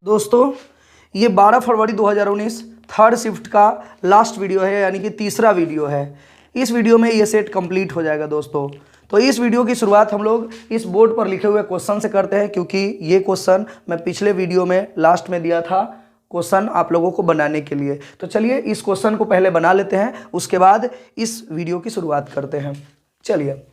दोस्तों ये 12 फरवरी 2019 third shift का लास्ट वीडियो है, यानी कि तीसरा वीडियो है। इस वीडियो में ये सेट कंप्लीट हो जाएगा दोस्तों। तो इस वीडियो की शुरुआत हम लोग इस बोर्ड पर लिखे हुए क्वेश्चन से करते हैं, क्योंकि ये क्वेश्चन मैं पिछले वीडियो में लास्ट में दिया था क्वेश्चन आप लोगों को बनाने के लिए। तो चलिए इस क्वेश्चन को पहले बना लेते हैं, उसके बाद इस वीडियो की शुरुआत करते हैं। चलिए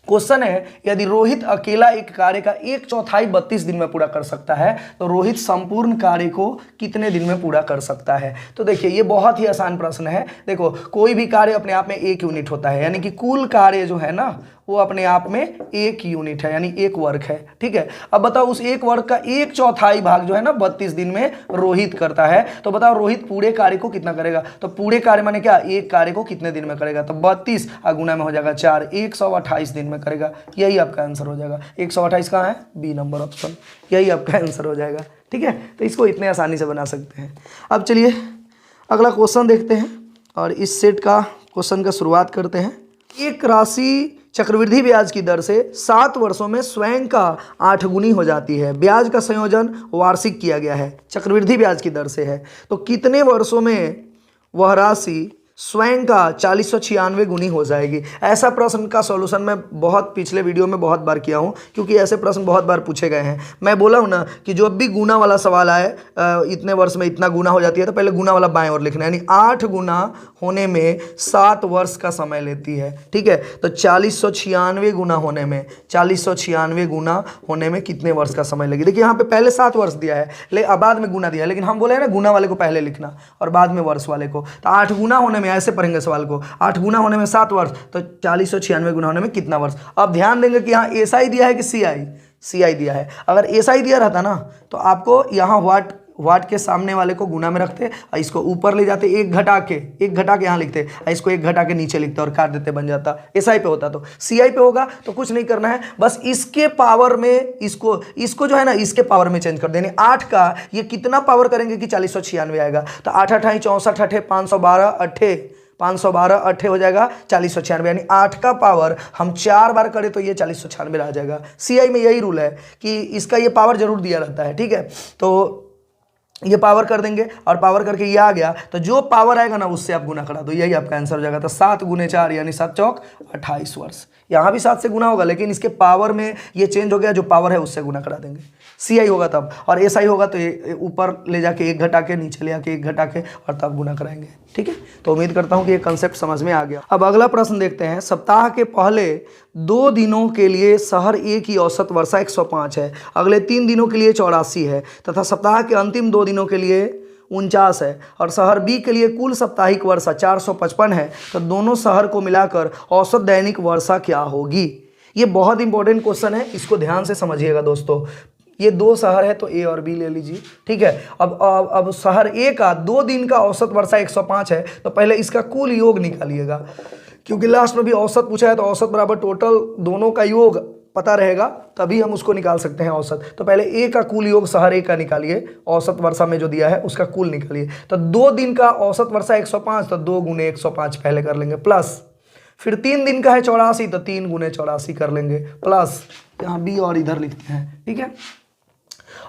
क्वेश्चन है, यदि रोहित अकेला एक कार्य का 1/4 32 दिन में पूरा कर सकता है तो रोहित संपूर्ण कार्य को कितने दिन में पूरा कर सकता है। तो देखिए ये बहुत ही आसान प्रश्न है। देखो कोई भी कार्य अपने आप में 1 यूनिट होता है, यानी कि कुल कार्य जो है ना वो अपने आप में 1 यूनिट है, यानी 1 वर्ग है। ठीक है, अब बताओ उस 1 वर्ग का 1/4 भाग जो है ना 32 दिन में रोहित करता है। तो बताओ रोहित पूरे कार्य को कितना करेगा। तो पूरे कार्य माने क्या, एक कार्य को कितने दिन में करेगा। तो 32 गुना में हो जाएगा 4, 128 दिन में करेगा। यही आपका आंसर हो जाएगा। 128 कहाँ है, बी नंबर ऑप्शन, यही आपका आंसर हो जाएगा। ठीक है, तो इसको इतने आसानी से बना सकते हैं। अब चलिए अगला क्वेश्चन देखते हैं और इस सेट का क्वेश्चन का शुरुआत करते हैं। एक राशि चक्रवृद्धि ब्याज की दर से 7 वर्षों में स्वयं का 8 गुनी हो जाती है। ब्याज का संयोजन वार्षिक किया गया है, चक्रवृद्धि ब्याज की दर से है, तो कितने वर्षों में वह राशि स्वयं का 4096 गुनी हो जाएगी। ऐसा प्रश्न का सॉल्यूशन मैं बहुत पिछले वीडियो में बहुत बार किया हूं, क्योंकि ऐसे प्रश्न बहुत बार पूछे गए हैं। मैं बोला हूं ना कि जब भी गुना वाला सवाल आए, इतने वर्ष में इतना गुना हो जाती है, तो पहले गुना वाला बाएं ओर लिखना है, यानी 8 गुना होने में 7 वर्ष का समय लेती है। ठीक है, तो 4096 गुना होने में 4096 गुना होने में कितने वर्ष का समय लगेगा। देखिए यहाँ पे पहले 7 वर्ष दिया है, लेकिन बाद में गुना दिया है, लेकिन हम बोले ना गुना वाले को पहले लिखना और बाद में वर्ष वाले को। तो 8 गुना होने में, ऐसे पढ़ेंगे सवाल को, 8 गुना होने में 7 वर्ष, तो 4096 गुना होने में कितना वर्ष। अब ध्यान देंगे कि यहाँ एसआई दिया है कि सीआई दिया है। अगर एसआई दिया रहता ना तो आपको यहाँ वाट के सामने वाले को गुना में रखते और इसको ऊपर ले जाते, एक घटा के यहाँ लिखते, इसको एक घटा के नीचे लिखते और काट देते, बन जाता। एसआई पे होता। तो सीआई पे होगा तो कुछ नहीं करना है, बस इसके पावर में इसको जो है ना इसके पावर में चेंज कर देने। 8 का ये कितना पावर करेंगे कि 4096 आएगा। तो 8 8 64 8 512 8 हो जाएगा 4096, यानी 8 का पावर हम 4 बार करें तो ये 4096 आ जाएगा। सीआई में यही रूल है कि इसका ये पावर जरूर दिया रहता है। ठीक है, तो ये पावर कर देंगे और पावर करके ये आ गया, तो जो पावर आएगा ना उससे आप गुना करा दो, यही आपका आंसर हो जाएगा। तो 7 गुने 4 यानी 7 चौक 28 वर्ष। यहाँ भी 7 से गुना होगा, लेकिन इसके पावर में ये चेंज हो गया, जो पावर है उससे गुना करा देंगे। सीआई होगा तब, और एसआई होगा तो ये ऊपर ले जाके एक घटा के, नीचे ले जाके एक घटा के, और तब गुना कराएंगे। ठीक है, तो उम्मीद करता हूँ कि ये कंसेप्ट समझ में आ गया। अब अगला प्रश्न देखते हैं। सप्ताह के पहले 2 दिनों के लिए शहर ए की औसत वर्षा 105 है, अगले 3 दिनों के लिए 84 है, तथा सप्ताह के अंतिम 2 दिनों के लिए 49 है, और शहर बी के लिए कुल साप्ताहिक वर्षा 455 है, तो दोनों शहर को मिलाकर औसत दैनिक वर्षा क्या होगी। ये बहुत इंपॉर्टेंट क्वेश्चन है, इसको ध्यान से समझिएगा दोस्तों। ये 2 शहर है तो ए और बी ले लीजिए। ठीक है, अब शहर ए का 2 दिन का औसत वर्षा 105 है, तो पहले इसका कुल योग निकालिएगा, क्योंकि लास्ट में भी औसत पूछा है, तो औसत बराबर टोटल दोनों का योग पता रहेगा, तभी हम उसको निकाल सकते हैं औसत। तो पहले ए का कुल योग शहर ए का निकालिए, औसत वर्षा में जो दिया है उसका कुल निकालिए। तो 2 दिन का औसत वर्षा 105, तो 2 गुने 105 पहले कर लेंगे, प्लस फिर 3 दिन का है 84, तो 3 गुने 84 कर लेंगे, प्लस यहाँ बी और इधर लिखते हैं। ठीक है,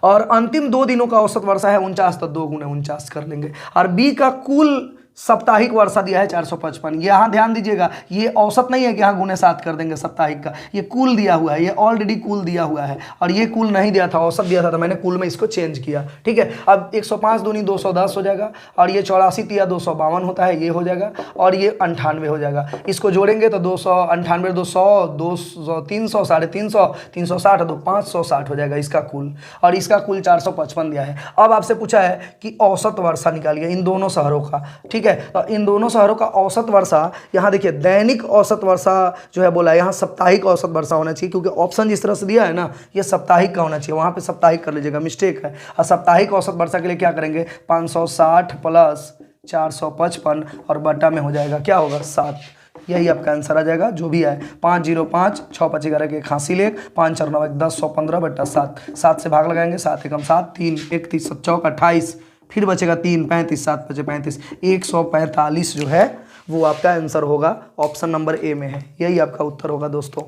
और अंतिम 2 दिनों का औसत वर्षा है 49, तो 2 गुने 49 कर लेंगे। और बी का कुल साप्ताहिक वर्षा दिया है 455। यहाँ ध्यान दीजिएगा, ये औसत नहीं है कि यहाँ गुने 7 कर देंगे साप्ताहिक का, ये कुल दिया हुआ है, ये ऑलरेडी कुल दिया हुआ है, और ये कुल नहीं दिया था, औसत दिया था, तो मैंने कुल में इसको चेंज किया। ठीक है, अब 105 दूनी 210 हो जाएगा, और ये 84 तिया 252 होता है, ये हो जाएगा, और ये 98 हो जाएगा। इसको जोड़ेंगे तो 298 200 200 300 350 360 तो 560 हो जाएगा इसका कुल, और इसका कुल 455 दिया है। अब आपसे पूछा है कि औसत वर्षा निकालिए इन दोनों शहरों का। ठीक है, तो इन दोनों शहरों का औसत वर्षा, यहाँ देखिए दैनिक औसत वर्षा जो है बोला, यहाँ साप्ताहिक औसत वर्षा होना चाहिए, क्योंकि ऑप्शन जिस तरह से दिया है ना ये साप्ताहिक का होना चाहिए, वहाँ पे साप्ताहिक कर लीजिएगा, मिस्टेक है। और साप्ताहिक औसत वर्षा के लिए क्या करेंगे, 560 प्लस 455 और बटा में हो जाएगा, क्या होगा 7। यही आपका आंसर आ जाएगा, जो भी आए। 505 6 5 11 के 81 लेख 5 4 9 10 115 बटा 7, 7 से भाग लगाएंगे, 7 एकम 7 3 31 7 चौक 28, फिर बचेगा 3 35 7 बचे 35, 145 जो है वो आपका आंसर होगा, ऑप्शन नंबर ए में है, यही आपका उत्तर होगा दोस्तों।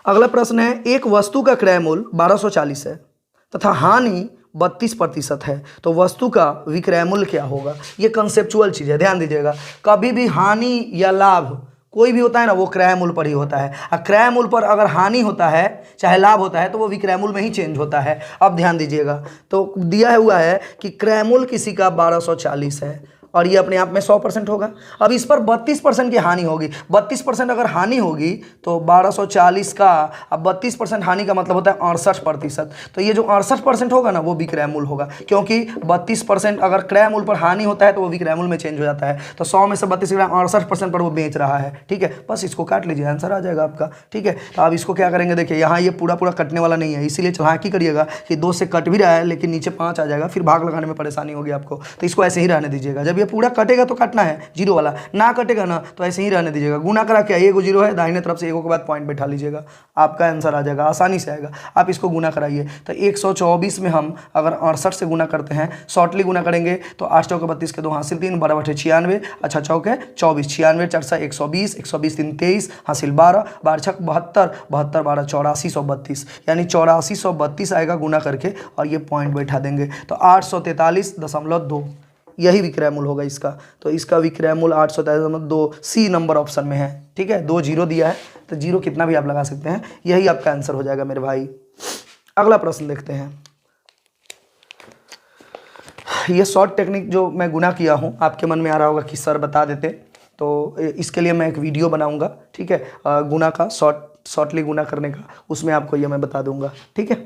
अगला प्रश्न है, एक वस्तु का क्रय मूल्य 1240 है तथा हानि 32% है, तो वस्तु का विक्रय मूल्य क्या होगा। ये कंसेप्चुअल चीज़ है, ध्यान दीजिएगा। कभी भी हानि या लाभ कोई भी होता है ना, वो क्रय मूल्य पर ही होता है। और क्रय मूल्य पर अगर हानि होता है चाहे लाभ होता है तो वो विक्रय मूल्य में ही चेंज होता है। अब ध्यान दीजिएगा, तो दिया हुआ है कि क्रय मूल्य किसी का 1240 है और ये अपने आप में 100% होगा। अब इस पर 32% की हानि होगी। 32% अगर हानि होगी तो 1240 का, अब 32% हानि का मतलब होता है 68%। तो ये जो 68% होगा ना वो विक्रय मूल्य होगा, क्योंकि 32% अगर क्रय मूल्य पर हानि होता है तो वो विक्रय मूल्य में चेंज हो जाता है। तो 100 में से 32 68% पर वो बेच रहा है, ठीक है। बस इसको काट लीजिए, आंसर आ जाएगा आपका, ठीक है। तो अब इसको क्या करेंगे, देखिए यहाँ ये पूरा पूरा कटने वाला नहीं है, इसीलिए चालाकी करिएगा कि 2 से कट भी रहा है लेकिन नीचे 5 आ जाएगा, फिर भाग लगाने में परेशानी होगी आपको। तो इसको ऐसे ही रहने दीजिएगा। जब ये पूरा कटेगा तो काटना है जीरो वाला, ना कटेगा ना तो ऐसे ही रहने दीजिएगा। गुना करा क्या, एगो जीरो है, दाहिने तरफ से एगो के बाद पॉइंट बैठा लीजिएगा, आपका आंसर आ जाएगा, आसानी से आएगा। आप इसको गुना कराइए तो 124 में हम अगर 68 से गुना करते हैं, शॉर्टली गुना करेंगे तो 8 चौके 32 के 2 हासिल 3, 12 बटे 96, अच्छा चौके 24, 96 4 से 120, 120 3 23 हासिल 12, 12 छक 72, 72 12 8432, यानी 8432 आएगा गुना करके और ये पॉइंट बैठा देंगे। तो 843.2 यही विक्रय मूल्य होगा इसका। तो इसका विक्रय मूल्य 843.2 सी नंबर ऑप्शन में है, ठीक है। 2 जीरो दिया है तो जीरो कितना भी आप लगा सकते हैं, यही आपका आंसर हो जाएगा मेरे भाई। अगला प्रश्न देखते हैं। ये शॉर्ट टेक्निक जो मैं गुना किया हूँ, आपके मन में आ रहा होगा कि सर बता देते, तो इसके लिए मैं एक वीडियो बनाऊंगा, ठीक है, गुना का, शॉर्टली गुना करने का, उसमें आपको ये मैं बता दूंगा, ठीक है।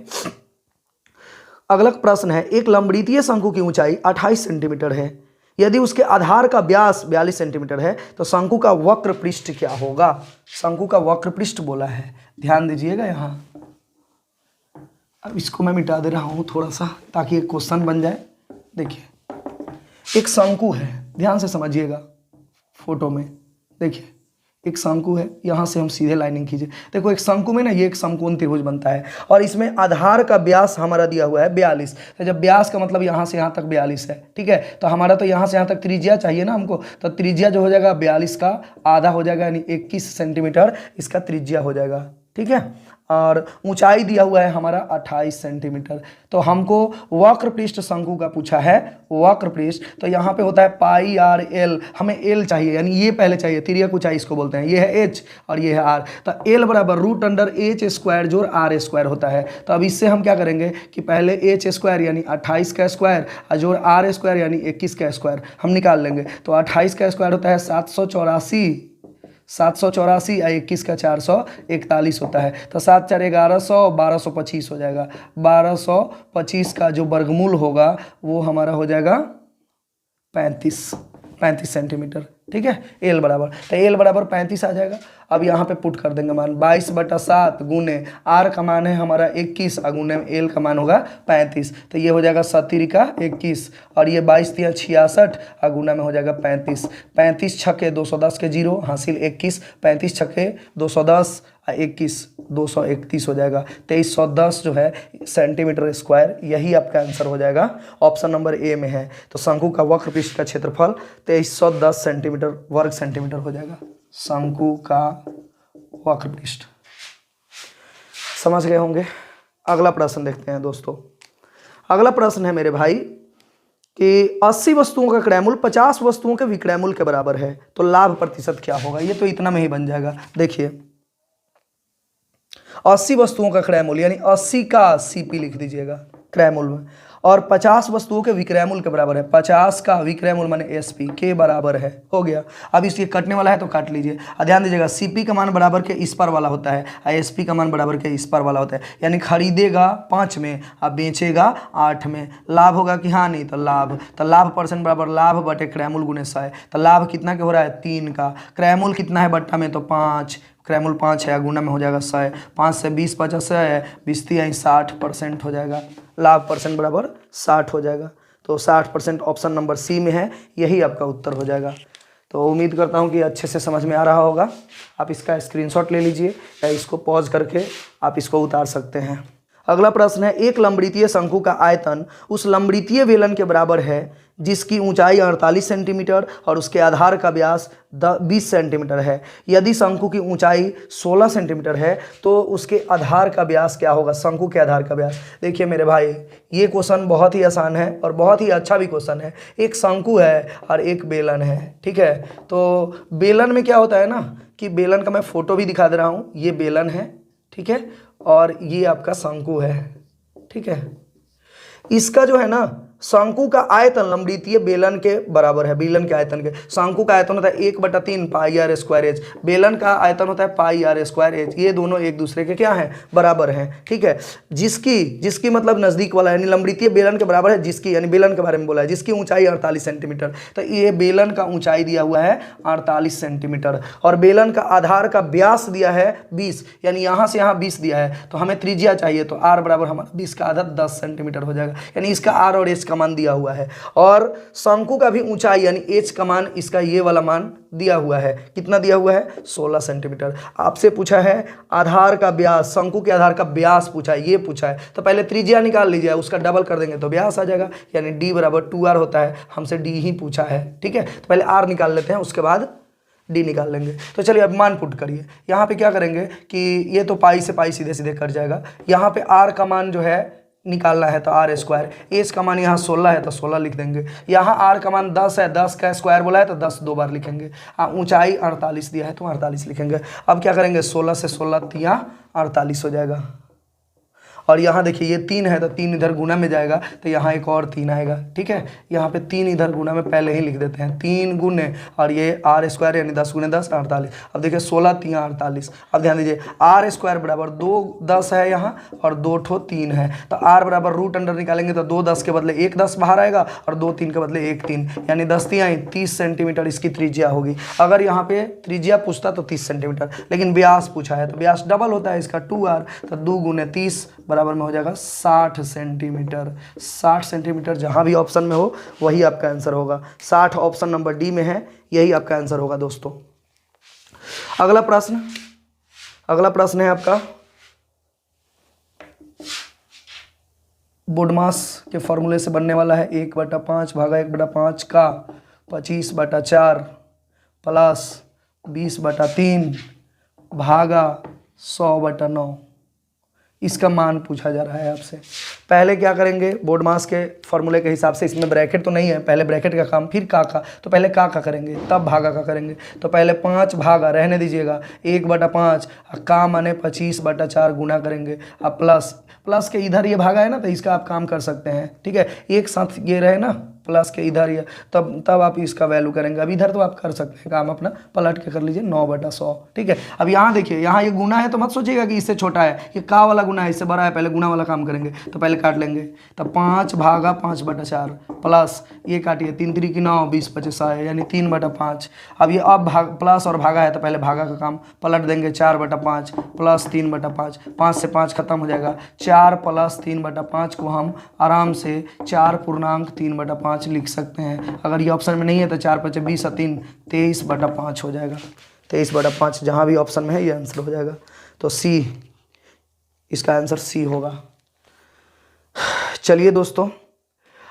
अगला प्रश्न है, एक लंबवृत्तीय शंकु की ऊंचाई 28 सेंटीमीटर है, यदि उसके आधार का व्यास 42 सेंटीमीटर है तो शंकु का वक्र पृष्ठ क्या होगा। शंकु का वक्र पृष्ठ बोला है, ध्यान दीजिएगा यहाँ। अब इसको मैं मिटा दे रहा हूँ थोड़ा सा ताकि एक क्वेश्चन बन जाए। देखिए एक शंकु है, ध्यान से समझिएगा, फोटो में देखिए एक शंकु है, यहाँ से हम सीधे लाइनिंग कीजिए। देखो एक शंकु में ना ये एक समकोण त्रिभुज बनता है और इसमें आधार का व्यास हमारा दिया हुआ है 42। तो जब व्यास का मतलब यहाँ से यहाँ तक 42 है, ठीक है, तो हमारा तो यहाँ से यहाँ तक त्रिज्या चाहिए ना हमको, तो त्रिज्या जो हो जाएगा 42 का आधा हो जाएगा, यानी 21 सेंटीमीटर इसका त्रिज्या हो जाएगा, ठीक है। और ऊंचाई दिया हुआ है हमारा 28 सेंटीमीटर। तो हमको वक्र पृष्ठ शंकु का पूछा है, वक्र पृष्ठ, तो यहाँ पे होता है पाई आर एल, हमें एल चाहिए, यानी ये पहले चाहिए, तिर्यक ऊंचाई इसको बोलते हैं, ये है एच और ये है आर। तो एल बराबर रूट अंडर एच स्क्वायर जोड़ आर स्क्वायर होता है। तो अब इससे हम क्या करेंगे कि पहले एच स्क्वायर यानी 28 का स्क्वायर और जोड़ आर स्क्वायर यानी 21 का स्क्वायर हम निकाल लेंगे। तो 28 का स्क्वायर होता है 784 या 21 का 441 होता है। तो 7 4 1100, 1225 हो जाएगा। 1225 का जो वर्गमूल होगा वो हमारा हो जाएगा 35 सेंटीमीटर, ठीक है। एल बराबर, तो एल बराबर 35 आ जाएगा। अब यहाँ पे पुट कर देंगे मान 22/7 गुने आर का मान है हमारा 21 और गुने एल का मान होगा 35। तो ये हो जाएगा 70 का 21 और ये 22 3 66 और गुना में हो जाएगा 35। 35 छक्के 210 के 0 हासिल 21, 35 छक्के 210 और 21 231 हो जाएगा। 2310 जो है सेंटीमीटर स्क्वायर, यही आपका आंसर हो जाएगा, ऑप्शन नंबर ए में है। तो शंकु का वक्र पृष्ठ का क्षेत्रफल 2310 सेंटीमीटर वर्ग सेंटीमीटर हो जाएगा। शंकु का वक्र पृष्ठ समझ गए होंगे। अगला प्रश्न देखते हैं दोस्तों। अगला प्रश्न है मेरे भाई कि 80 वस्तुओं का क्रय मूल्य 50 वस्तुओं के विक्रय मूल्य के बराबर है, तो लाभ प्रतिशत क्या होगा। ये तो इतना में ही बन जाएगा। देखिए 80 वस्तुओं का क्रय मूल्य यानी 80 का सीपी लिख दीजिएगा क्रय मूल्य में, और 50 वस्तुओं के विक्रय मूल्य के बराबर है। 50 का विक्रय मूल्य माने एसपी के बराबर है, हो गया। अब इसके कटने वाला है तो काट लीजिए। ध्यान दीजिएगा सीपी का मान बराबर के इस पर वाला होता है और एसपी का मान बराबर के इस पर वाला होता है, यानी खरीदेगा 5 में और बेचेगा 8 में। लाभ होगा कि हाँ नहीं, तो लाभ, तो लाभ परसेंट बराबर लाभ बटे क्रय मूल्य गुने 100। तो लाभ कितना के हो रहा है 3 का, क्रय मूल्य कितना है बट्टा में तो 5, क्रय मूल्य 5 है, गुना में हो जाएगा 100। 5 से 20 50 है, 20 3 60% हो जाएगा। लाभ परसेंट बराबर 60 हो जाएगा। तो 60% ऑप्शन नंबर सी में है, यही आपका उत्तर हो जाएगा। तो उम्मीद करता हूँ कि अच्छे से समझ में आ रहा होगा। आप इसका स्क्रीनशॉट ले लीजिए या इसको पॉज करके आप इसको उतार सकते हैं। अगला प्रश्न है, एक लंबवृत्तीय शंकु का आयतन उस लंबवृत्तीय बेलन के बराबर है जिसकी ऊंचाई 48 सेंटीमीटर और उसके आधार का व्यास 20 सेंटीमीटर है। यदि शंकु की ऊंचाई 16 सेंटीमीटर है तो उसके आधार का व्यास क्या होगा? शंकु के आधार का व्यास। देखिए मेरे भाई, ये क्वेश्चन बहुत ही आसान है और बहुत ही अच्छा भी क्वेश्चन है। एक शंकु है और एक बेलन है, ठीक है। तो बेलन में क्या होता है ना कि बेलन का मैं फोटो भी दिखा दे रहा हूँ। ये बेलन है, ठीक है, और ये आपका शंकु है, ठीक है। इसका जो है ना शंकु का आयतन लंबवृत्तीय बेलन के बराबर है। बेलन के आयतन के, शंकु का आयतन होता है 1/3 पाई आर स्क्वायर एच, बेलन का आयतन होता है पाई आर स्क्वायर एच। ये दोनों एक दूसरे के क्या हैं? बराबर हैं, ठीक है। जिसकी मतलब नजदीक वाला, यानी लंबवृत्तीय बेलन के बराबर है जिसकी, यानी बेलन के बारे में बोला है, जिसकी ऊंचाई 48 सेंटीमीटर। तो ये बेलन का ऊंचाई दिया हुआ है 48 सेंटीमीटर और बेलन का आधार का व्यास दिया है 20, यानी यहाँ से यहाँ 20 दिया है। तो हमें त्रिज्या चाहिए, तो आर बराबर हमारा 20 का आधा 10 सेंटीमीटर हो जाएगा, यानी इसका आर और एच का मान दिया हुआ है। और शंकु का भी ऊंचाई यानी एच का मान, इसका ये वाला मान दिया हुआ है। कितना दिया हुआ है? 16 सेंटीमीटर। आपसे पूछा है आधार का व्यास, शंकु के आधार का व्यास पूछा है, ये पूछा है। तो पहले त्रिज्या निकाल लीजिए, उसका डबल कर देंगे तो व्यास आ जाएगा, यानी d बराबर 2r होता है। हमसे d ही पूछा है, ठीक है। तो पहले r निकाल लेते हैं, उसके बाद d निकाल लेंगे। तो चलिए अब मान पुट करिए। यहाँ पे क्या करेंगे कि ये तो पाई से पाई सीधे सीधे कट जाएगा। यहाँ पे r का मान जो है निकालना है तो आर स्क्वायर, एच का मान यहाँ 16 है तो 16 लिख देंगे। यहाँ आर का मान 10 है, 10 का स्क्वायर बोला है तो 10 दो बार लिखेंगे। ऊंचाई 48 दिया है तो 48 लिखेंगे। अब क्या करेंगे, 16 से 16 तिया 48 हो जाएगा। और यहाँ देखिए ये 3 है तो 3 इधर गुना में जाएगा तो यहाँ एक और 3 आएगा, ठीक है। यहाँ पे 3 इधर गुना में पहले ही लिख देते हैं, 3 गुने और ये आर स्क्वायर यानी 10 गुने 10 48। अब देखिए 16 3 48। अब ध्यान दीजिए आर स्क्वायर बराबर 2 10 है यहाँ और 2 ठो 3 है, तो आर बराबर रूट अंडर निकालेंगे तो 2 10 के बदले 1 10 बाहर आएगा और 2 3 के बदले 1 3, यानी 10 तियाई 30 सेंटीमीटर इसकी त्रिज्या होगी। अगर यहाँ पे त्रिज्या पूछता तो 30 सेंटीमीटर, लेकिन व्यास पूछा है तो व्यास डबल होता है इसका 2r, तो 2 गुने 30 बराबर में हो जाएगा 60 सेंटीमीटर। 60 सेंटीमीटर जहां भी ऑप्शन में हो वही आपका आंसर होगा। 60 ऑप्शन नंबर डी में है, यही आपका आंसर होगा दोस्तों। अगला प्रश्न है आपका बोडमास के फॉर्मूले से बनने वाला है 1/5 भागा 1/5 का 25/4 प्लस 20/3 भागा 100/9। इसका मान पूछा जा रहा है आपसे। पहले क्या करेंगे, बोडमास के फॉर्मूले के हिसाब से, इसमें ब्रैकेट तो नहीं है, पहले ब्रैकेट का काम फिर का, तो पहले का करेंगे तब भागा का करेंगे। तो पहले 5 भागा रहने दीजिएगा 1/5 का माने 25/4 गुना करेंगे। अब प्लस के इधर ये भागा है ना तो इसका आप काम कर सकते हैं, ठीक है। एक साथ ये रहे ना प्लस के इधर ये, तब आप इसका वैल्यू करेंगे। अब इधर तो आप कर सकते हैं काम अपना, पलट के कर लीजिए 9/100, ठीक है। अब यहाँ देखिए, यहाँ ये गुना है तो मत सोचिएगा कि इससे छोटा है, ये का वाला गुना है, इससे बड़ा है। पहले गुना वाला काम करेंगे तो पहले काट लेंगे, तब 5 भागा 5/4 प्लस ये काटिए 3 3 की 9 20 25 है, यानी 3/5। अब ये अब प्लस और भागा है तो पहले भागा का काम पलट देंगे, 4/5 प्लस 3/5, 5 से 5 खत्म हो जाएगा। 4 प्लस 3/5 को हम आराम से 4.3/5 लिख सकते हैं। अगर ये ऑप्शन में नहीं है तो 4 × 5 = 20 और 3 23/5 हो जाएगा। 23/5 जहाँ भी ऑप्शन में है ये आंसर हो जाएगा। तो सी, इसका आंसर सी होगा। चलिए दोस्तों,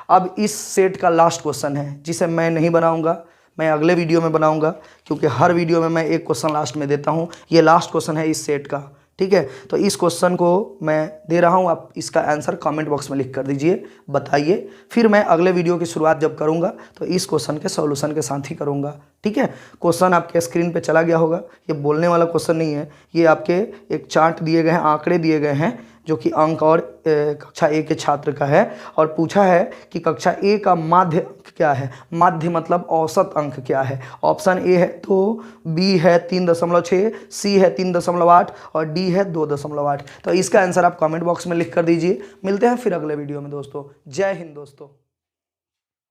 अब इस सेट का लास्ट क्वेश्चन है जिसे मैं नहीं बनाऊंगा, मैं अगले वीडियो में बनाऊंगा, क्योंकि हर वीडियो में मैं एक क्वेश्चन लास्ट में देता हूं। ये लास्ट क्वेश्चन है इस सेट का, ठीक है। तो इस क्वेश्चन को मैं दे रहा हूं, आप इसका आंसर कमेंट बॉक्स में लिख कर दीजिए, बताइए। फिर मैं अगले वीडियो की शुरुआत जब करूंगा तो इस क्वेश्चन के सॉल्यूशन के साथ ही करूंगा, ठीक है। क्वेश्चन आपके स्क्रीन पे चला गया होगा। ये बोलने वाला क्वेश्चन नहीं है, ये आपके एक चार्ट दिए गए हैं, आंकड़े दिए गए हैं जो कि अंक और कक्षा ए के छात्र का है। और पूछा है कि कक्षा ए का माध्य क्या है, माध्य मतलब औसत अंक क्या है। ऑप्शन ए है तो बी है 3.6, सी है 3.8 और डी है 2.8। तो इसका आंसर आप कमेंट बॉक्स में लिख कर दीजिए। मिलते हैं फिर अगले वीडियो में दोस्तों। जय हिंद दोस्तों।